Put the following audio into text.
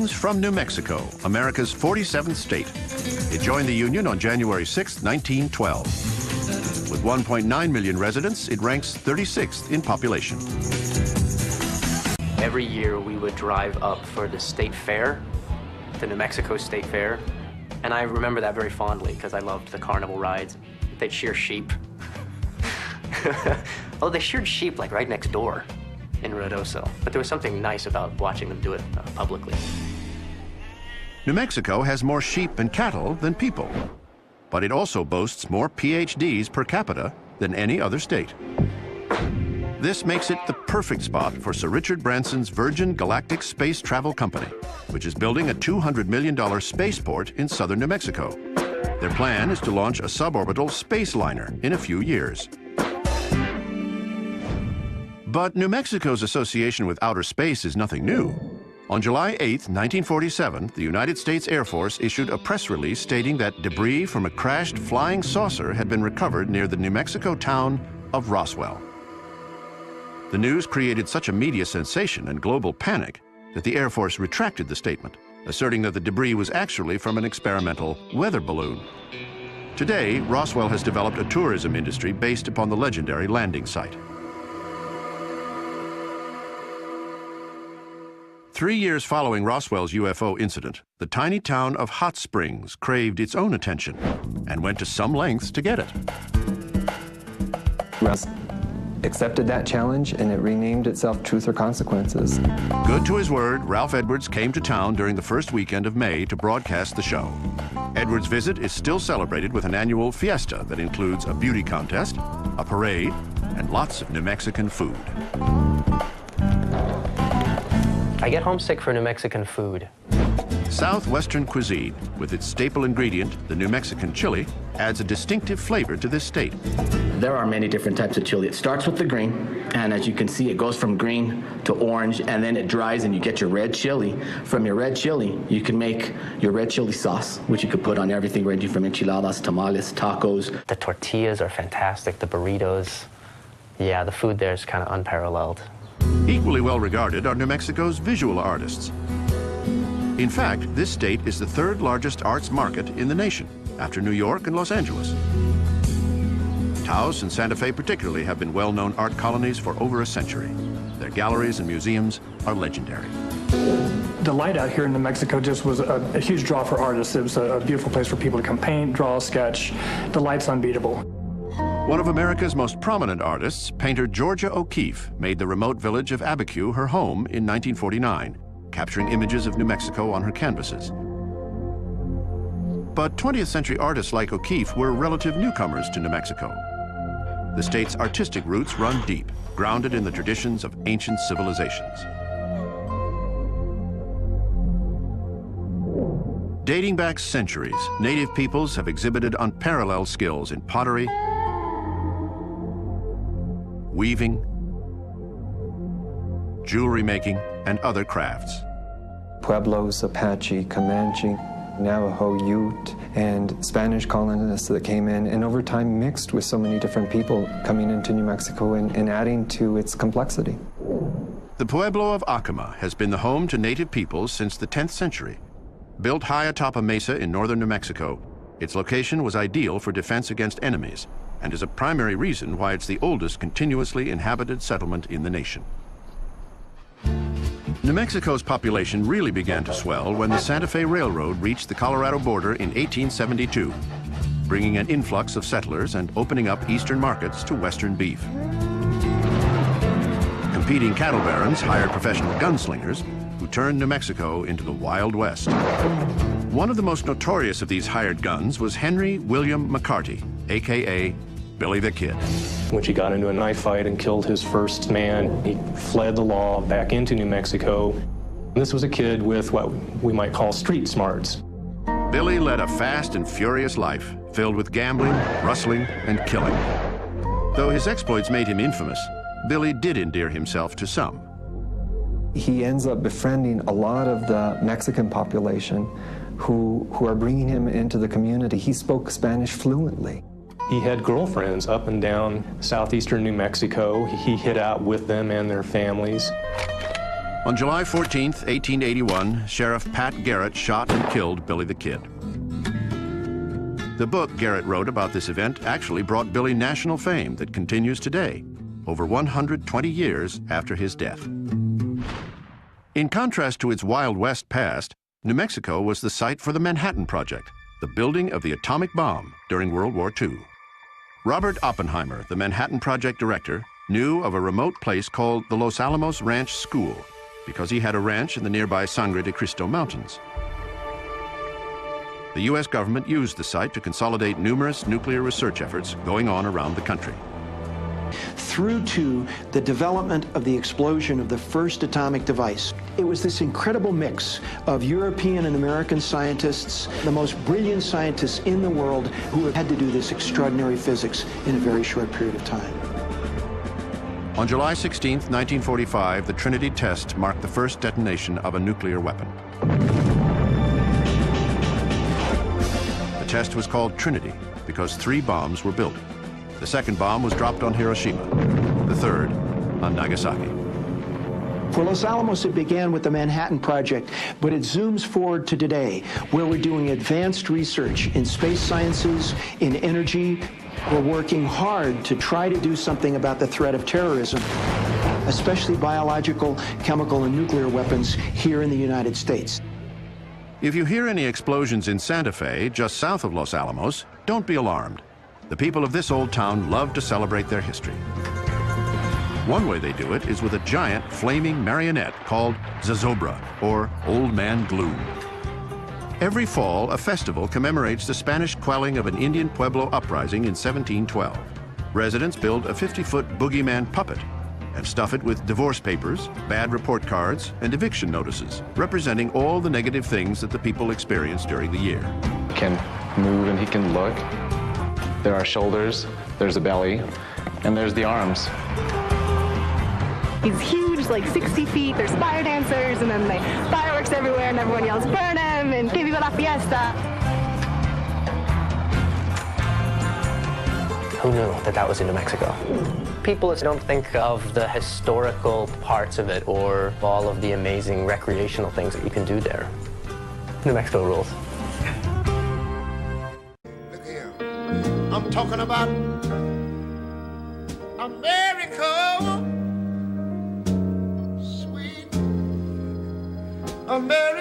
Greetings from New Mexico, America's 47th state. It joined the Union on January 6, 1912. With 1.9 million residents, it ranks 36th in population. Every year we would drive up for the state fair, the New Mexico State Fair, and I remember that very fondly because I loved the carnival rides. They'd shear sheep. Oh, they sheared sheep like right next door in Ruidoso, but there was something nice about watching them do it publicly. New Mexico has more sheep and cattle than people, but it also boasts more PhDs per capita than any other state. This makes it the perfect spot for Sir Richard Branson's Virgin Galactic Space Travel Company, which is building a $200 million spaceport in southern New Mexico. Their plan is to launch a suborbital space liner in a few years. But New Mexico's association with outer space is nothing new. On July 8, 1947, the United States Air Force issued a press release stating that debris from a crashed flying saucer had been recovered near the New Mexico town of Roswell. The news created such a media sensation and global panic that the Air Force retracted the statement, asserting that the debris was actually from an experimental weather balloon. Today, Roswell has developed a tourism industry based upon the legendary landing site. 3 years following Roswell's UFO incident, the tiny town of Hot Springs craved its own attention and went to some lengths to get it. Russ accepted that challenge, and it renamed itself Truth or Consequences. Good to his word, Ralph Edwards came to town during the first weekend of May to broadcast the show. Edwards' visit is still celebrated with an annual fiesta that includes a beauty contest, a parade, and lots of New Mexican food. I get homesick for New Mexican food. Southwestern cuisine, with its staple ingredient, the New Mexican chili, adds a distinctive flavor to this state. There are many different types of chili. It starts with the green, and as you can see, it goes from green to orange, and then it dries and you get your red chili. From your red chili, you can make your red chili sauce, which you could put on everything ranging from enchiladas, tamales, tacos. The tortillas are fantastic, the burritos. Yeah, the food there is kind of unparalleled. Equally well regarded are New Mexico's visual artists. In fact, this state is the third largest arts market in the nation, after New York and Los Angeles. Taos and Santa Fe particularly have been well-known art colonies for over a century. Their galleries and museums are legendary. The light out here in New Mexico just was a huge draw for artists. It was a beautiful place for people to come paint, draw, sketch. The light's unbeatable. One of America's most prominent artists, painter Georgia O'Keeffe, made the remote village of Abiquiu her home in 1949, capturing images of New Mexico on her canvases. But 20th century artists like O'Keeffe were relative newcomers to New Mexico. The state's artistic roots run deep, grounded in the traditions of ancient civilizations. Dating back centuries, native peoples have exhibited unparalleled skills in pottery, weaving, jewelry making, and other crafts. Pueblos, Apache, Comanche, Navajo, Ute, and Spanish colonists that came in, and over time mixed with so many different people coming into New Mexico and adding to its complexity. The Pueblo of Acoma has been the home to native peoples since the 10th century. Built high atop a mesa in northern New Mexico, its location was ideal for defense against enemies, and is a primary reason why it's the oldest continuously inhabited settlement in the nation. New Mexico's population really began to swell when the Santa Fe Railroad reached the Colorado border in 1872, bringing an influx of settlers and opening up eastern markets to western beef. Competing cattle barons hired professional gunslingers who turned New Mexico into the Wild West. One of the most notorious of these hired guns was Henry William McCarty, a.k.a. Billy the Kid. When he got into a knife fight and killed his first man, he fled the law back into New Mexico. This was a kid with what we might call street smarts. Billy led a fast and furious life, filled with gambling, rustling, and killing. Though his exploits made him infamous, Billy did endear himself to some. He ends up befriending a lot of the Mexican population who are bringing him into the community. He spoke Spanish fluently. He had girlfriends up and down southeastern New Mexico. He hid out with them and their families. On July 14th, 1881, Sheriff Pat Garrett shot and killed Billy the Kid. The book Garrett wrote about this event actually brought Billy national fame that continues today, over 120 years after his death. In contrast to its Wild West past, New Mexico was the site for the Manhattan Project, the building of the atomic bomb during World War II. Robert Oppenheimer, the Manhattan Project director, knew of a remote place called the Los Alamos Ranch School because he had a ranch in the nearby Sangre de Cristo Mountains. The U.S. government used the site to consolidate numerous nuclear research efforts going on around the country. Through to the development of the explosion of the first atomic device. It was this incredible mix of European and American scientists, the most brilliant scientists in the world, who have had to do this extraordinary physics in a very short period of time. On July 16, 1945, the Trinity test marked the first detonation of a nuclear weapon. The test was called Trinity because 3 bombs were built. The second bomb was dropped on Hiroshima, the third on Nagasaki. For Los Alamos, it began with the Manhattan Project, but it zooms forward to today, where we're doing advanced research in space sciences, in energy. We're working hard to try to do something about the threat of terrorism, especially biological, chemical, and nuclear weapons here in the United States. If you hear any explosions in Santa Fe, just south of Los Alamos, don't be alarmed. The people of this old town love to celebrate their history. One way they do it is with a giant flaming marionette called Zozobra, or Old Man Gloom. Every fall, a festival commemorates the Spanish quelling of an Indian Pueblo uprising in 1712. Residents build a 50-foot boogeyman puppet and stuff it with divorce papers, bad report cards, and eviction notices, representing all the negative things that the people experience during the year. He can move and he can look. There are shoulders, there's a belly, and there's the arms. He's huge, like 60 feet, there's fire dancers, and then like fireworks everywhere, and everyone yells, "Burn him!" and "Que viva la fiesta!" Who knew that that was in New Mexico? People don't think of the historical parts of it or all of the amazing recreational things that you can do there. New Mexico rules. Look here, I'm talking about America, sweet America.